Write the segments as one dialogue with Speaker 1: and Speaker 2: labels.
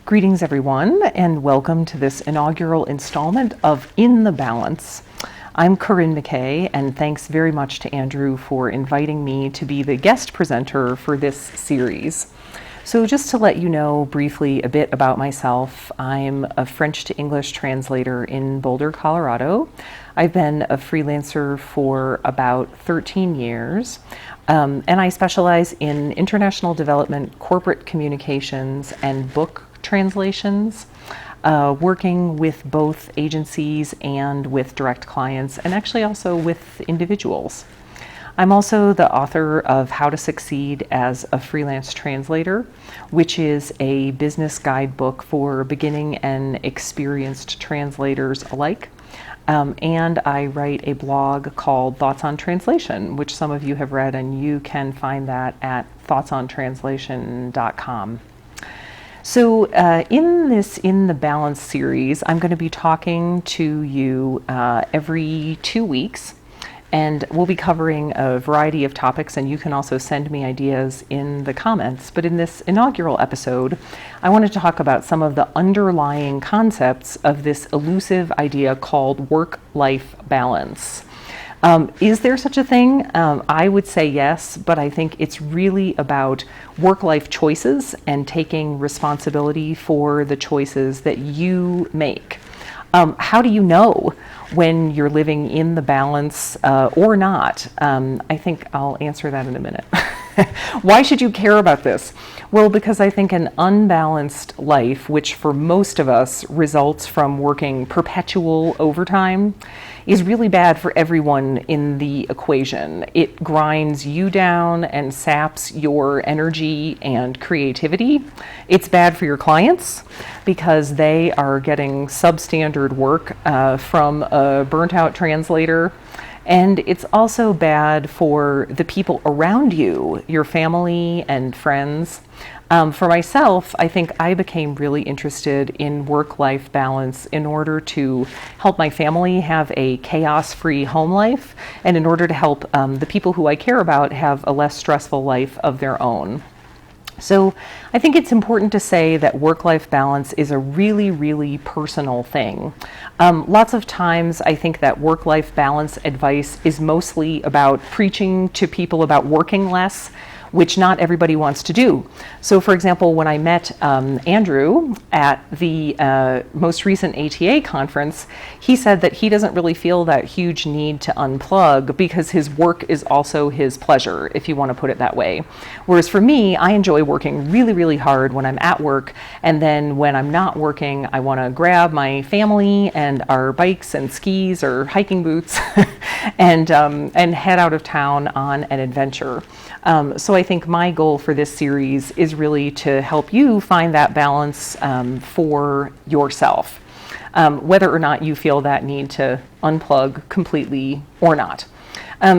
Speaker 1: Greetings everyone, and welcome to this inaugural installment of In the Balance. I'm Corinne McKay, and thanks very much to Andrew for inviting me to be the guest presenter for this series. So just to let you know briefly a bit about myself, I'm a French to English translator in Boulder, Colorado. I've been a freelancer for about 13 years, and I specialize in international development, corporate communications, and book translations, working with both agencies and with direct clients, and actually also with individuals. I'm also the author of How to Succeed as a Freelance Translator, which is a business guidebook for beginning and experienced translators alike. And I write a blog called Thoughts on Translation, which some of you have read, and you can find that at thoughtsontranslation.com. So in this In the Balance series, I'm going to be talking to you every 2 weeks, and we'll be covering a variety of topics, and you can also send me ideas in the comments. But in this inaugural episode, I wanted to talk about some of the underlying concepts of this elusive idea called work-life balance. Is there such a thing? I would say yes, but I think it's really about work-life choices and taking responsibility for the choices that you make. How do you know when you're living in the balance or not? I think I'll answer that in a minute. Why should you care about this? Well, because I think an unbalanced life, which for most of us results from working perpetual overtime, is really bad for everyone in the equation. It grinds you down and saps your energy and creativity. It's bad for your clients because they are getting substandard work from a burnt out translator. And it's also bad for the people around you, your family and friends. For myself, I think I became really interested in work-life balance in order to help my family have a chaos-free home life, and in order to help the people who I care about have a less stressful life of their own. So I think it's important to say that work-life balance is a really, really personal thing. Lots of times I think that work-life balance advice is mostly about preaching to people about working less, which not everybody wants to do. So for example, when I met Andrew at the most recent ATA conference, he said that he doesn't really feel that huge need to unplug because his work is also his pleasure, if you want to put it that way. Whereas for me, I enjoy working really, really hard when I'm at work, and then when I'm not working, I want to grab my family and our bikes and skis or hiking boots and head out of town on an adventure. So I think my goal for this series is really to help you find that balance for yourself, whether or not you feel that need to unplug completely or not.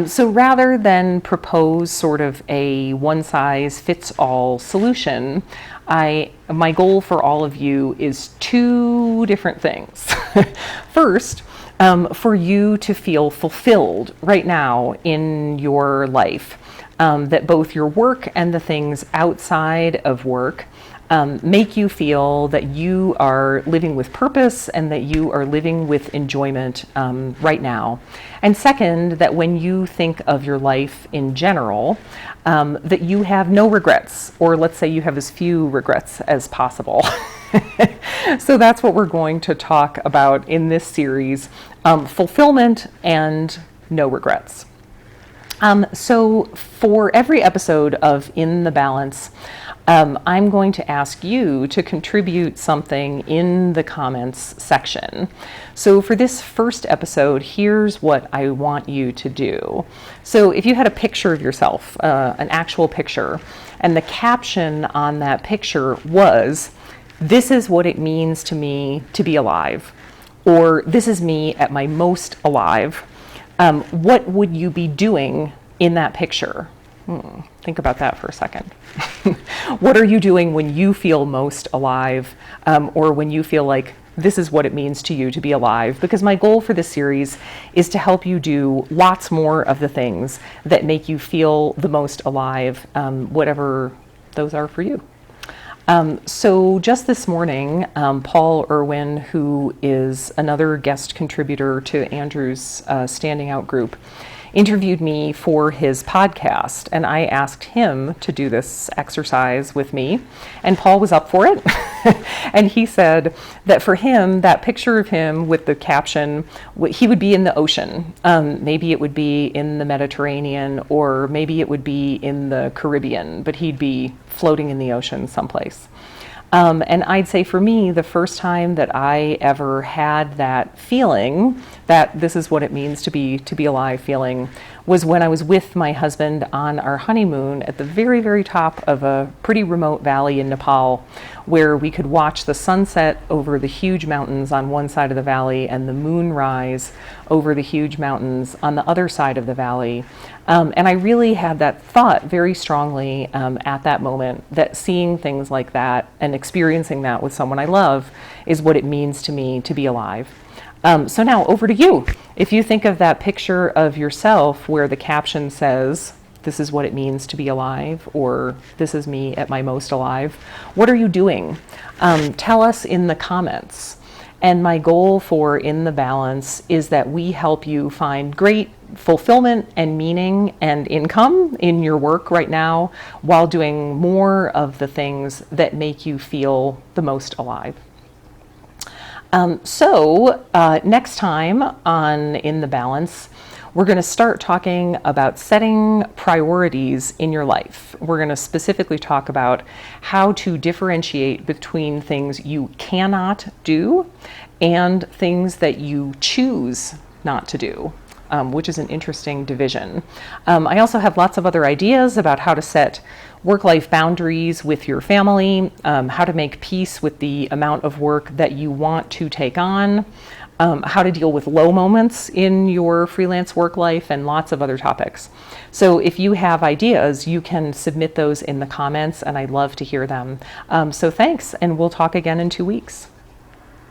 Speaker 1: So rather than propose sort of a one-size-fits-all solution, my goal for all of you is two different things. First, for you to feel fulfilled right now in your life. That both your work and the things outside of work make you feel that you are living with purpose and that you are living with enjoyment right now. And second, that when you think of your life in general, that you have no regrets, or let's say you have as few regrets as possible. So that's what we're going to talk about in this series, fulfillment and no regrets. So for every episode of In the Balance, I'm going to ask you to contribute something in the comments section. So for this first episode, here's what I want you to do. So if you had a picture of yourself, an actual picture, and the caption on that picture was, "This is what it means to me to be alive," or "This is me at my most alive," what would you be doing in that picture? Think about that for a second. What are you doing when you feel most alive, or when you feel like this is what it means to you to be alive? Because my goal for this series is to help you do lots more of the things that make you feel the most alive, whatever those are for you. So just this morning, Paul Irwin, who is another guest contributor to Andrew's Standing Out group, interviewed me for his podcast, and I asked him to do this exercise with me, and Paul was up for it. And he said that for him, that picture of him with the caption, he would be in the ocean. Maybe it would be in the Mediterranean, or maybe it would be in the Caribbean, but he'd be floating in the ocean someplace. And I'd say for me, the first time that I ever had that feeling, that this is what it means to be alive feeling, was when I was with my husband on our honeymoon at the very, very top of a pretty remote valley in Nepal, where we could watch the sunset over the huge mountains on one side of the valley and the moon rise over the huge mountains on the other side of the valley. And I really had that thought very strongly at that moment, that seeing things like that and experiencing that with someone I love is what it means to me to be alive. So now over to you. If you think of that picture of yourself where the caption says, "This is what it means to be alive," or "This is me at my most alive," what are you doing? Tell us in the comments. And my goal for In the Balance is that we help you find great fulfillment and meaning and income in your work right now while doing more of the things that make you feel the most alive. Next time on In the Balance, we're going to start talking about setting priorities in your life. We're going to specifically talk about how to differentiate between things you cannot do and things that you choose not to do, which is an interesting division. I also have lots of other ideas about how to set work-life boundaries with your family, how to make peace with the amount of work that you want to take on, how to deal with low moments in your freelance work life, and lots of other topics. So if you have ideas, you can submit those in the comments, and I'd love to hear them. So thanks, and we'll talk again in 2 weeks.